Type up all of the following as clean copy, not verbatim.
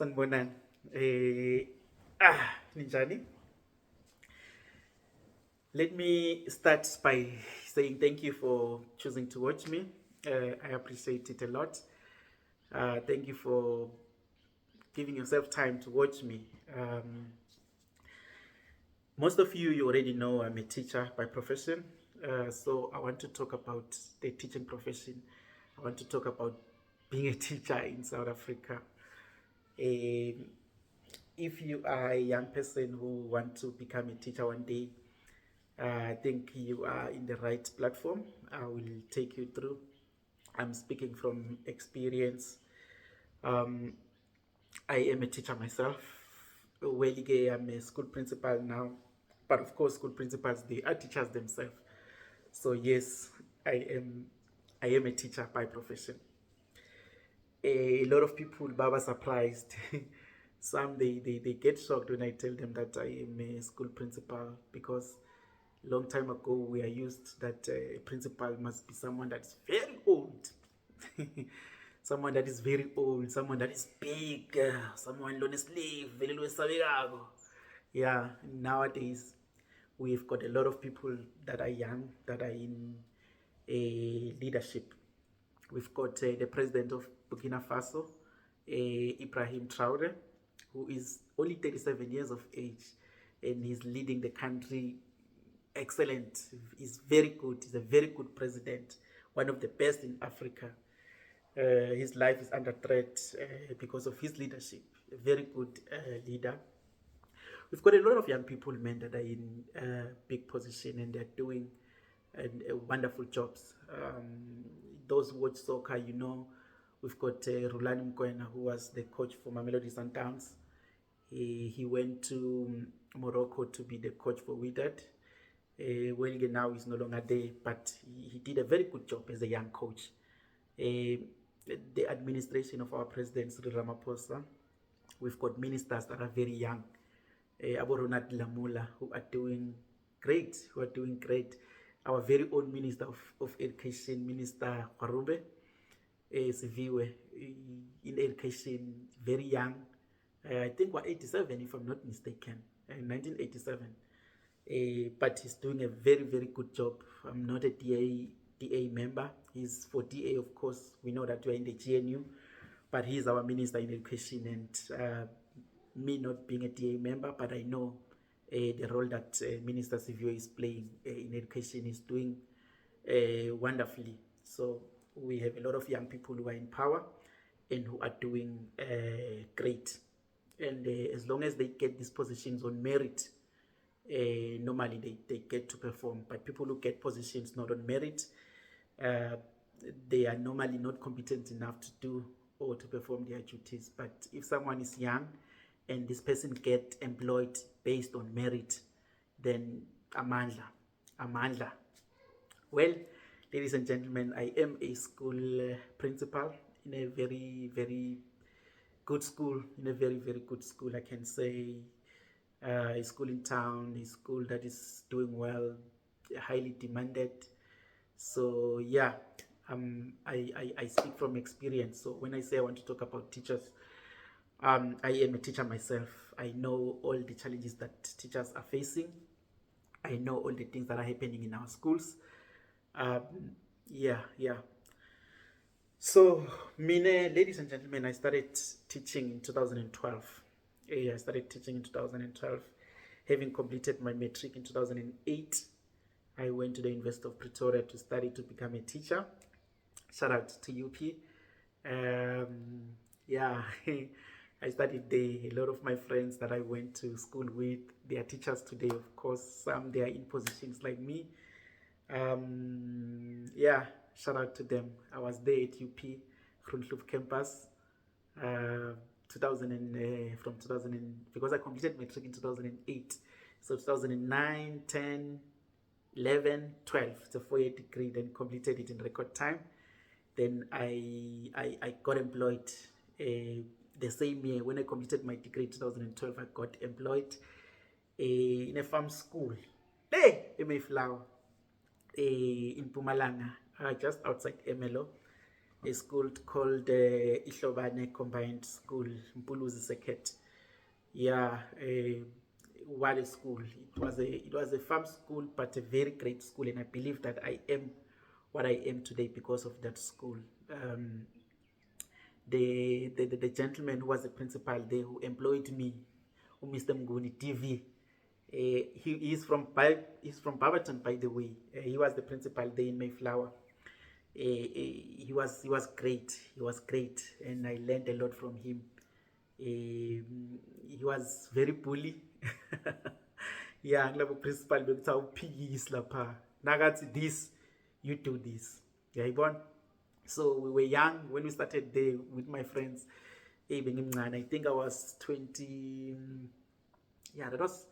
Sanibonani. Ninjani? Let me start by saying thank you for choosing to watch me. I appreciate it a lot. Thank you for giving yourself time to watch me. Most of you already know I'm a teacher by profession. So I want to talk about the teaching profession. I want to talk about being a teacher in South Africa. Um, if you are a young person who want to become a teacher one day, I think you are in the right platform. I will take you through. I'm speaking from experience. Um, I am a teacher myself. Well, I'm a school principal now, but of course, school principals they are teachers themselves. So yes, I am. I am a teacher by profession. A lot of people were surprised. Some they get shocked when I tell them that I am a school principal because long time ago we are used that a principal must be someone that's very old. Someone that is very old, someone that is big, someone on a slave, very low. Yeah, nowadays we've got a lot of people that are young, that are in a leadership. We've got the president of Burkina Faso, Ibrahim Traore, who is only 37 years of age and he's leading the country excellent. He's very good. He's a very good president, one of the best in Africa. His life is under threat because of his leadership. A very good leader. We've got a lot of young people, men, that are in big position and they're doing wonderful jobs. Those who watch soccer, you know, we've got Rulani Mkwena, who was the coach for Mamelodi Sundowns. He went to Morocco to be the coach for Wydad. Well, now he's no longer there, but he did a very good job as a young coach. The administration of our president, Cyril Ramaphosa, we've got ministers that are very young. Abo Ronald Lamula, who are doing great, Our very own Minister of Education, Minister Warube Siviwe, in education, very young. I think we're 87, if I'm not mistaken, 1987. But he's doing a very, very good job. I'm not a DA member. He's for DA, of course. We know that we're in the GNU, but he's our Minister in Education. And me not being a DA member, but I know the role that Minister Siviwe is playing in education is doing wonderfully. So we have a lot of young people who are in power and who are doing great. And as long as they get these positions on merit, normally they get to perform. But people who get positions not on merit, they are normally not competent enough to do or to perform their duties. But if someone is young and this person get employed based on merit, then amandla. Well, ladies and gentlemen, I am a school principal in a very, very good school, I can say. A school in town, a school that is doing well, highly demanded. So yeah, I speak from experience. So when I say I want to talk about teachers, I am a teacher myself. I know all the challenges that teachers are facing. I know all the things that are happening in our schools. Yeah. So, ladies and gentlemen, I started teaching in 2012. I started teaching in 2012. Having completed my matric in 2008, I went to the University of Pretoria to study to become a teacher. Shout out to UP. Yeah, I studied there. A lot of my friends that I went to school with, they are teachers today, of course. Some they are in positions like me. Yeah, shout out to them. I was there at UP, Groenkloof campus. from 2000 because I completed matric in 2008, so 2009, 10, 11, 12, it's a 4-year degree, then completed it in record time. Then I got employed the same year. When I completed my degree in 2012, I got employed in a farm school in Mayflower, in Mpumalanga, just outside Emelo. a school called Ihlobane Combined School, Mpuluzi Seket. Yeah, what a school! It was a farm school, but a very great school, and I believe that I am what I am today because of that school. Um, the gentleman who was the principal there who employed me, who Mr. Mguni TV. He's from Barberton, by the way. He was the principal there in Mayflower. He was great. He was great, and I learned a lot from him. He was very bully. Yeah, ngilabo principal bekuthi awuphikisi lapha. Nakathi this, you do this. Yeah, yibona. So we were young when we started there with my friends. I think I was 20. Yeah, that was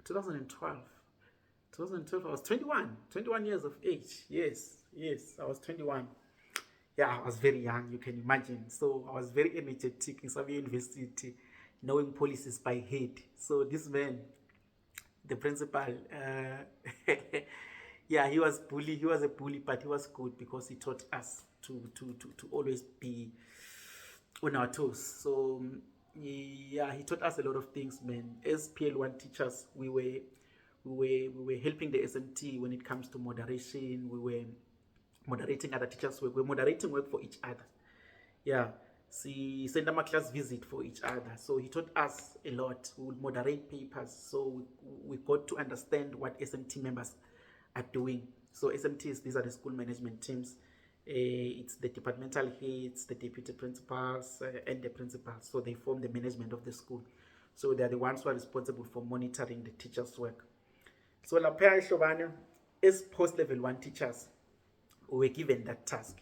2012. 2012, I was 21 years of age. Yes, I was 21. Yeah, I was very young, you can imagine. So I was very energetic in Xavier University, knowing policies by head. So this man, the principal, yeah, he was bully. He was a bully, but he was good because he taught us to always be on our toes. So yeah, he taught us a lot of things, man. As PL1 teachers, we were helping the SMT when it comes to moderation. We were moderating other teachers' work. We were moderating work for each other. Yeah. See, send them a class visit for each other. So he taught us a lot. We would moderate papers. So we got to understand what SMT members are doing. So SMTs, these are the school management teams. It's the departmental heads, the deputy principals, and the principals. So they form the management of the school. So they are the ones who are responsible for monitoring the teachers' work. So lapha eHlobane, as post-level 1 teachers, we were given that task,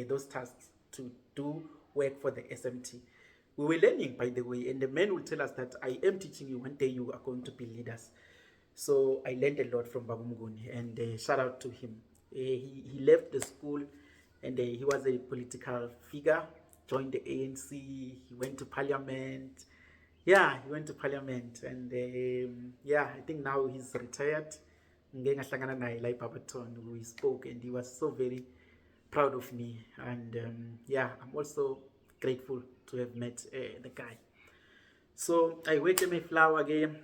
those tasks to do work for the SMT. We were learning, by the way, and the man will tell us that I am teaching you, one day you are going to be leaders. So I learned a lot from Babu Muguni, and shout out to him. He left the school, and he was a political figure, joined the ANC, he went to parliament. Yeah, he went to parliament, and yeah, I think now he's retired. We spoke, and he was so very proud of me, and yeah, I'm also grateful to have met the guy. So I worked in Mayflower again.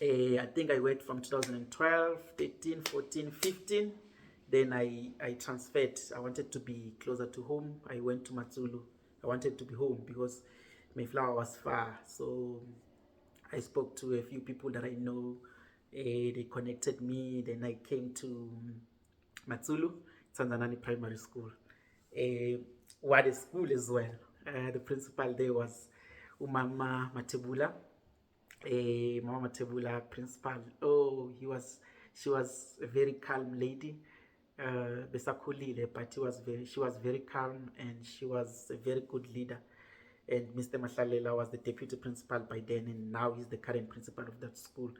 I think I worked from 2012, 13, 14, 15. Then I transferred. I wanted to be closer to home. I went to Matsulu. I wanted to be home because Mayflower was far. So I spoke to a few people that I know. They connected me. Then I came to Matsulu, Tanzanani Primary School. What a school as well. The principal there was Umama Matebula. Mama Matebula, principal. Oh, she was a very calm lady. Besakhulile, but she was very calm, and she was a very good leader. And Mr. Mahlalela was the deputy principal by then, and now he's the current principal of that school.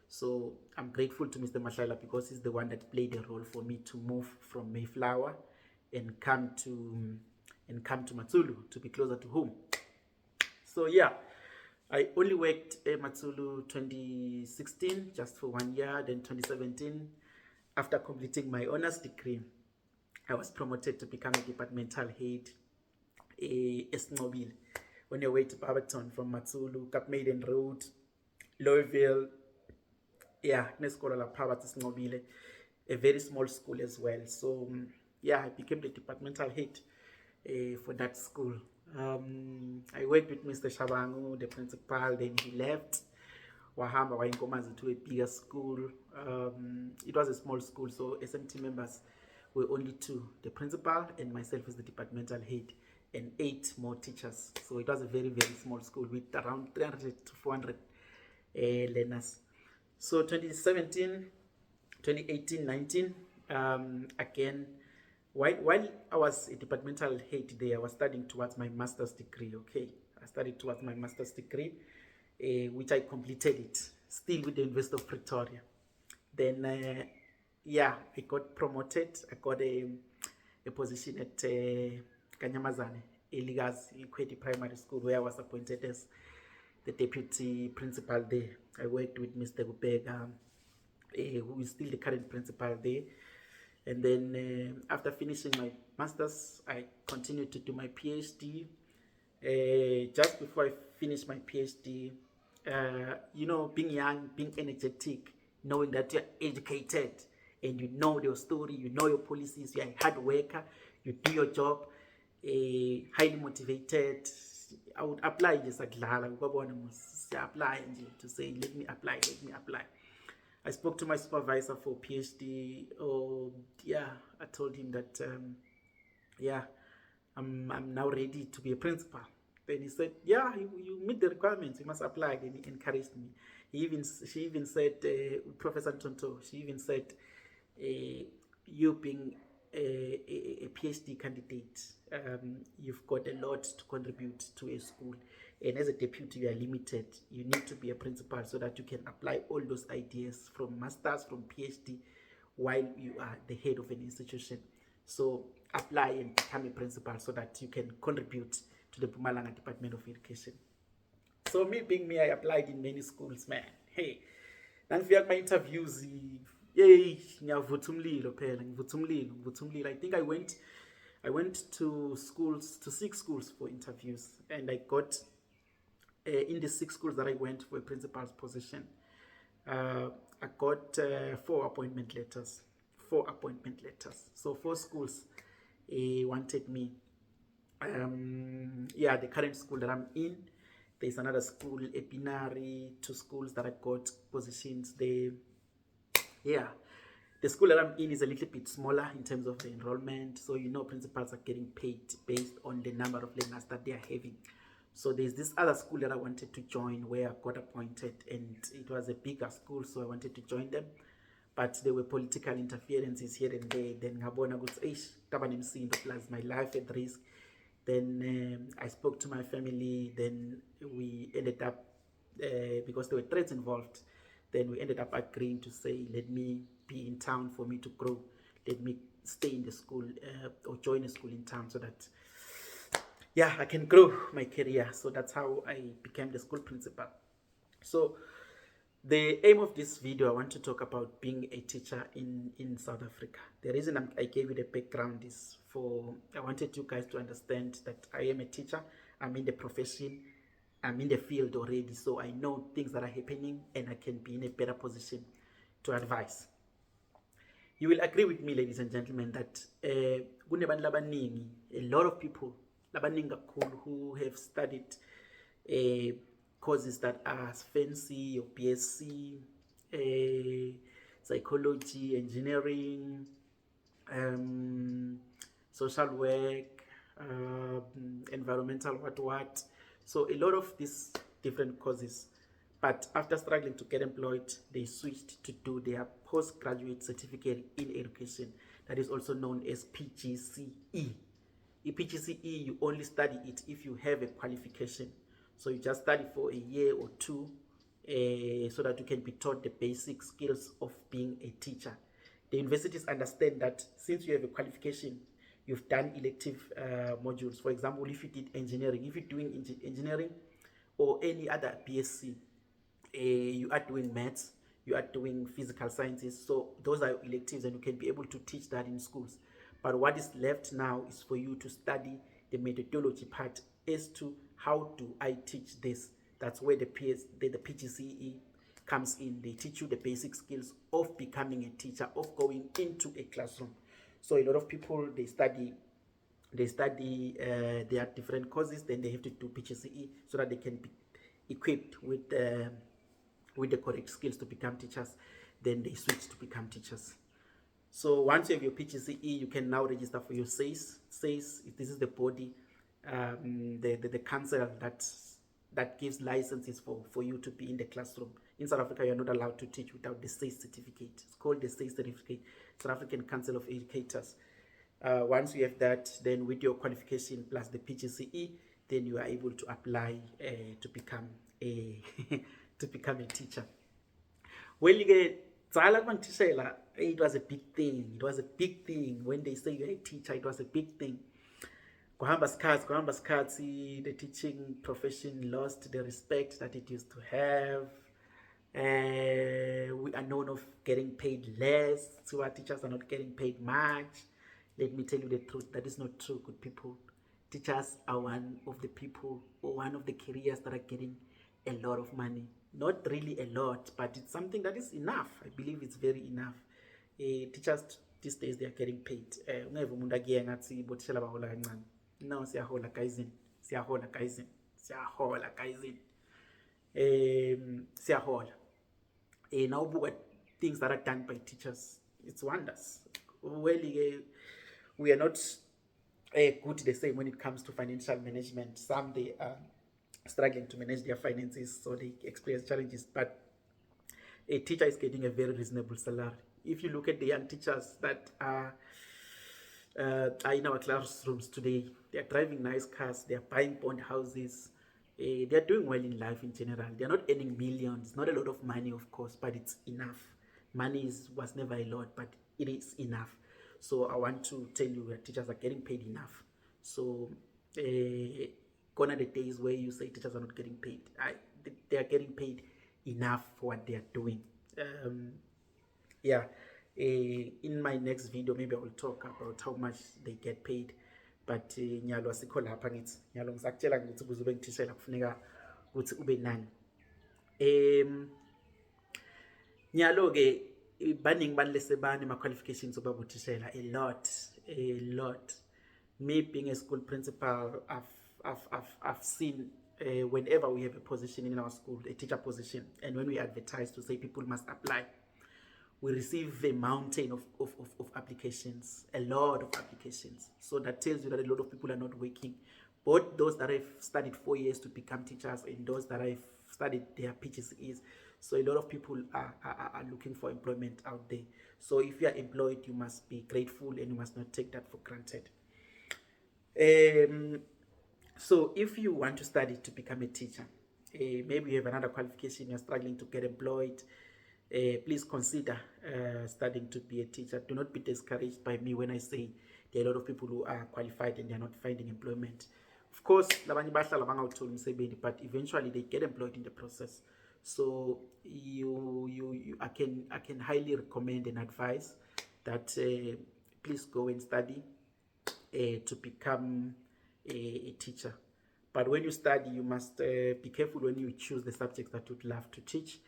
So I'm grateful to Mr. Mahlalela because he's the one that played a role for me to move from Mayflower and come to Matsulu to be closer to home. So yeah, I only worked at Matsulu 2016, just for 1 year. Then 2017, after completing my honors degree, I was promoted to become a departmental head Esnobile, on your way to Barberton from Matsulu, Capmaiden Road, Louisville. Yeah, Neskola La Pabat Esnobile, a very small school as well. So yeah, I became the departmental head for that school. I worked with Mr. Shabangu, the principal. Then he left. Wahamba Wainkomazi to a bigger school. It was a small school, so SMT members were only 2, the principal and myself as the departmental head, and 8 more teachers. So it was a very, very small school with around 300 to 400 learners. So 2017, 2018, 19, again, while I was a departmental head there, I was studying towards my master's degree, okay? I studied towards my master's degree, which I completed it, still with the University of Pretoria. Then, yeah, I got promoted. I got a position at Kanyamazane, Eligas Ikweti Primary School, where I was appointed as the deputy principal there. I worked with Mr. Gubega, who is still the current principal there. And then after finishing my master's, I continued to do my PhD. Just before I finished my PhD, being young, being energetic, knowing that you're educated and you know your story, you know your policies, you're a hard worker, you do your job, highly motivated. I would apply just like Lala, apply to say, let me apply. I spoke to my supervisor for PhD. Oh, yeah, I told him that, yeah, I'm now ready to be a principal. Then he said, yeah, you meet the requirements, you must apply. Then he encouraged me. She even said, Professor Tonto, she even said, you being a PhD candidate, you've got a lot to contribute to a school. And as a deputy, you are limited. You need to be a principal so that you can apply all those ideas from masters, from PhD, while you are the head of an institution. So apply and become a principal so that you can contribute to the Mpumalanga Department of Education. So me being me, I applied in many schools, man. Hey, nangifika my interviews, yay, ngiyavutha umlilo phela, ngivutha umlilo. I think I went to 6 schools for interviews, and I got in the 6 schools that I went for a principal's position, I got 4 appointment letters. So 4 schools wanted me. The current school that I'm in, there's another school, Epinari, 2 schools that I got positions there. Yeah, the school that I'm in is a little bit smaller in terms of the enrollment. So, principals are getting paid based on the number of learners that they are having. So there's this other school that I wanted to join where I got appointed, and it was a bigger school, so I wanted to join them. But there were political interferences here and there. Then ngabona ukuthi plus my life at risk. Then I spoke to my family. Then we ended up, because there were threats involved, then we ended up agreeing to say, let me be in town for me to grow. Let me stay in the school or join a school in town so that, yeah, I can grow my career. So that's how I became the school principal. So the aim of this video, I want to talk about being a teacher in South Africa. The reason I gave you the background is I wanted you guys to understand that I am a teacher. I'm in the profession. I'm in the field already. So I know things that are happening and I can be in a better position to advise. You will agree with me, ladies and gentlemen, that a lot of people who have studied courses that are fancy, or BSc, psychology, engineering, social work, environmental what. So a lot of these different courses. But after struggling to get employed, they switched to do their postgraduate certificate in education. That is also known as PGCE. PGCE, you only study it if you have a qualification. So you just study for a year or 2 so that you can be taught the basic skills of being a teacher. The universities understand that since you have a qualification, you've done elective modules. For example, if you did engineering, if you're doing engineering or any other BSc, you are doing maths, you are doing physical sciences. So those are electives and you can be able to teach that in schools. But what is left now is for you to study the methodology part as to how do I teach this. That's where the PGCE comes in. They teach you the basic skills of becoming a teacher, of going into a classroom. So a lot of people, they study their different courses, then they have to do PGCE so that they can be equipped with the correct skills to become teachers. Then they switch to become teachers. So once you have your PGCE, you can now register for your SACE. SACE, this is the body, the council that gives licenses for you to be in the classroom. In South Africa, you are not allowed to teach without the SACE certificate. It's called the SACE certificate, South African Council of Educators. Once you have that, then with your qualification plus the PGCE, then you are able to apply to become a teacher. Well, you get it was a big thing. It was a big thing when they say you're a teacher. It was a big thing. The teaching profession lost the respect that it used to have. We are known of getting paid less, so our teachers are not getting paid much. Let me tell you the truth. That is not true, good people. Teachers are one of the people or one of the careers that are getting a lot of money. Not really a lot, but it's something that is enough. I believe it's very enough. Teachers these days, they are getting paid. Ungeve umuntu akuye ngathi bothishela bahola kancane. No, siyahola guysini. Siyahola guysini. Siyahola guysini. Siyahola. Now look at things that are done by teachers. It's wonders. Well, we are not good the same when it comes to financial management. Some, they are struggling to manage their finances, so they experience challenges. But a teacher is getting a very reasonable salary. If you look at the young teachers that are in our classrooms today, they are driving nice cars, they are buying bond houses, they are doing well in life in general. They are not earning millions, not a lot of money, of course, but it's enough. Money was never a lot, but it is enough. So I want to tell you that teachers are getting paid enough. So gone are the days where you say teachers are not getting paid. They are getting paid enough for what they are doing. In my next video, maybe I will talk about how much they get paid. But nyalo asikho lapha ngithi nyalo ngisakutshela ngithi ukuze ube ngithishela kufuneka ukuthi ube nani. Nyalo ke baningi balesebani ma qualifications oba uthishela a lot. Me being a school principal, I've seen whenever we have a position in our school, a teacher position, and when we advertise to say people must apply, we receive a mountain of applications, a lot of applications. So that tells you that a lot of people are not working. Both those that have studied 4 years to become teachers and those that have studied their PGCEs. So a lot of people are looking for employment out there. So if you are employed, you must be grateful and you must not take that for granted. So if you want to study to become a teacher, maybe you have another qualification, you're struggling to get employed, please consider studying to be a teacher. Do not be discouraged by me when I say there are a lot of people who are qualified and they are not finding employment. Of course, but eventually they get employed in the process. So I can highly recommend and advise that please go and study to become a teacher. But when you study, you must be careful when you choose the subjects that you'd love to teach.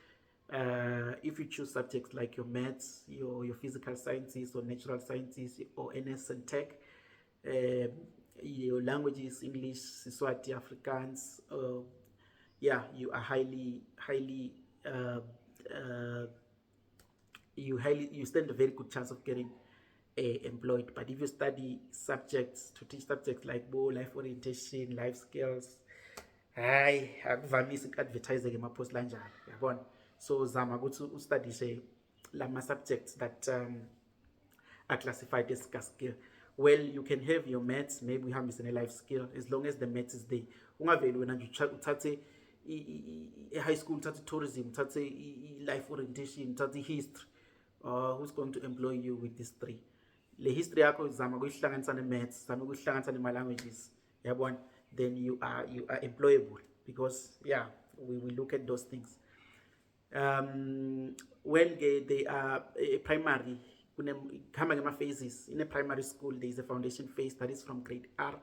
If you choose subjects like your maths, your physical sciences or natural sciences or NS and tech, your languages, English, Siswati, Afrikaans, you are you stand a very good chance of getting employed. But if you study subjects to teach subjects like life orientation, life skills, akuvamisi advertise ke mapost lanjani, yabona. So zama ukuthi ustudy lama subjects that are classified as skill. Well, you can have your maths, maybe uhambise a life skill, as long as the maths is there. Ungaveli wena nje uthathe high school, uthathe tourism, uthathe life orientation, uthathe history. Who's going to employ you with these three? Le history yakho zama ukuyihlanganisa ne-maths, zama ukuyihlanganisa nema-languages, yabona, then you are employable, because we look at those things. When they are primary, phases. In a primary school, there is a foundation phase that is from grade R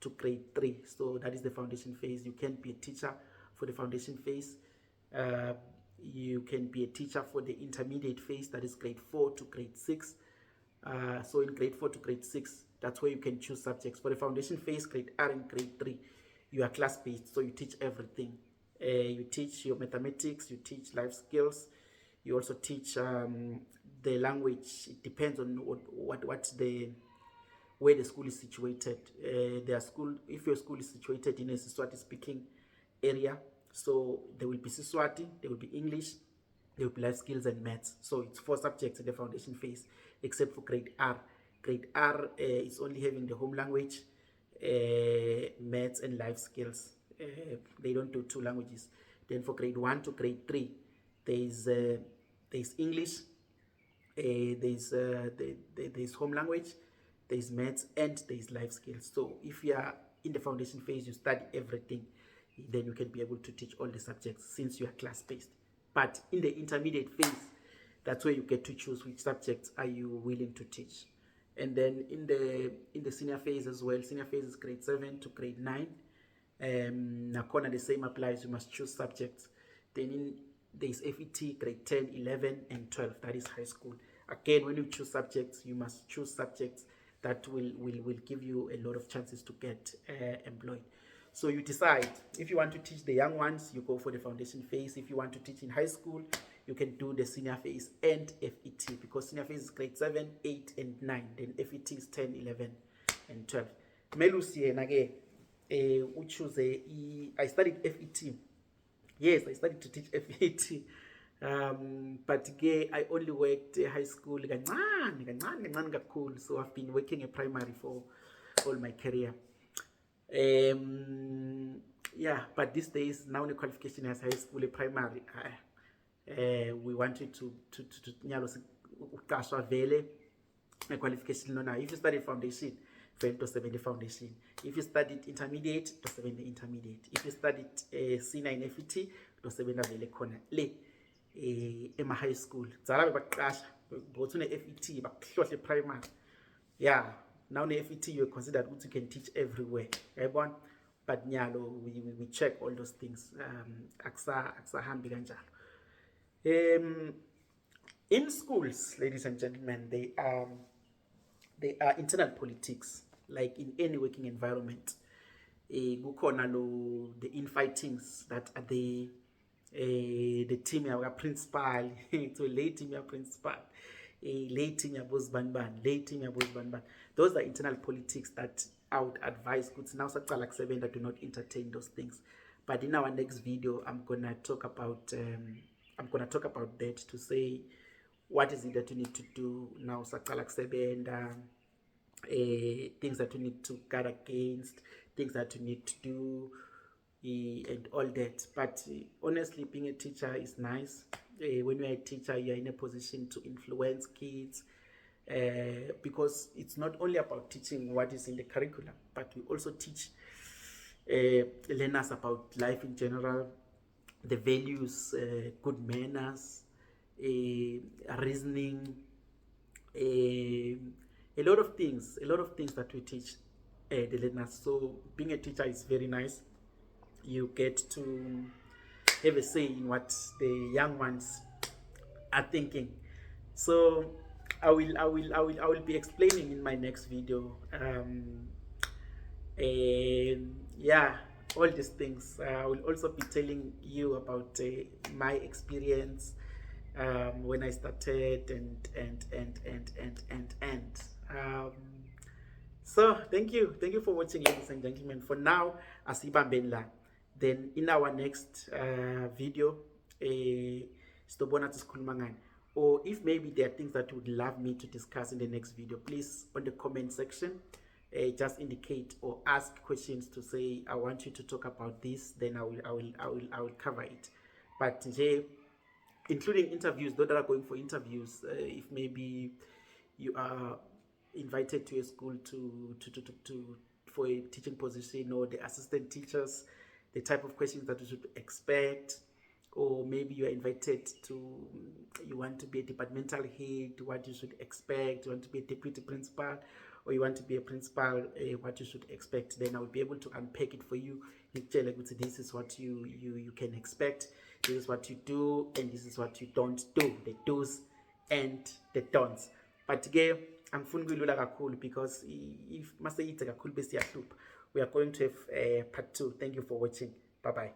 to grade 3. So that is the foundation phase. You can be a teacher for the foundation phase. You can be a teacher for the intermediate phase, that is grade 4 to grade 6. So in grade 4 to grade 6, that's where you can choose subjects. For the foundation phase, grade R and grade 3, you are class-based, so you teach everything. You teach your mathematics, you teach life skills, you also teach the language. It depends on where the school is situated. If your school is situated in a Siswati speaking area, so there will be Siswati, there will be English, there will be life skills and maths. So it's 4 subjects in the foundation phase, except for grade R. Grade R is only having the home language, maths and life skills. They don't do 2 languages. Then for grade 1 to grade 3, there's English, there's home language, there's maths, and there's life skills. So if you are in the foundation phase, you study everything, then you can be able to teach all the subjects since you are class-based. But in the intermediate phase, that's where you get to choose which subjects are you willing to teach. And then in the senior phase as well, senior phase is grade 7 to grade 9. Nakona the same applies, you must choose subjects. Then there's FET grade 10, 11 and 12, that is high school. Again, when you choose subjects, you must choose subjects that will give you a lot of chances to get employed. So you decide, if you want to teach the young ones, you go for the foundation phase. If you want to teach in high school, you can do the senior phase and FET, because senior phase is grade 7, 8 and 9, then FET is 10, 11 and 12. Melusi yena ke uchoose I studied FET. Yes, I studied to teach FET. But I only worked high school kancane kakhulu, so I've been working in primary for all my career. Yeah, but these days now the qualification as high school primary, we wanted to vele qualification now. If you study foundation, fail to 70 foundation. If you studied intermediate, to 70 intermediate. If you studied senior in FET, to 70 vele khona le in my high school. Zala bebaqasha go to the FET bakhohle primary. Yeah, now in FET you're considered good, you can teach everywhere. Right? But nyalo we check all those things. Akusahambi kanjalo. In schools, ladies and gentlemen, they are internal politics, like in any working environment. Kukhona the infightings that are the team ya principal to late team ya principal, late team ya boss banban, late team ya boss banban. Those are internal politics that I would advise goods now saqala kusebenza do not entertain those things. But in our next video, I'm gonna talk about that, to say what is it that you need to do now saqala kusebenza, things that you need to guard against, things that you need to do, and all that. But honestly, being a teacher is nice. When you're a teacher, you're in a position to influence kids, because it's not only about teaching what is in the curriculum, but we also teach learners about life in general, the values, good manners, reasoning, a lot of things that we teach the learners. So being a teacher is very nice. You get to have a say in what the young ones are thinking. So I will be explaining in my next video. Yeah, all these things. I will also be telling you about my experience when I started and so thank you for watching, ladies and gentlemen. For now, asibambeni la. Then in our next video, or if maybe there are things that you would love me to discuss in the next video, please on the comment section just indicate or ask questions to say I want you to talk about this. Then I will cover it. But including interviews, those that are going for interviews, if maybe you are invited to a school for a teaching position, or the assistant teachers, the type of questions that you should expect, or maybe you are invited to, you want to be a departmental head, what you should expect, you want to be a deputy principal, or you want to be a principal, what you should expect, then I will be able to unpack it for you. This is what you can expect, this is what you do, and this is what you don't do, the do's and the don'ts. But again, I'm kuyilula kakhulu, because if maseyithe kakhulu besiyahlupha, we are going to have part 2. Thank you for watching. Bye bye.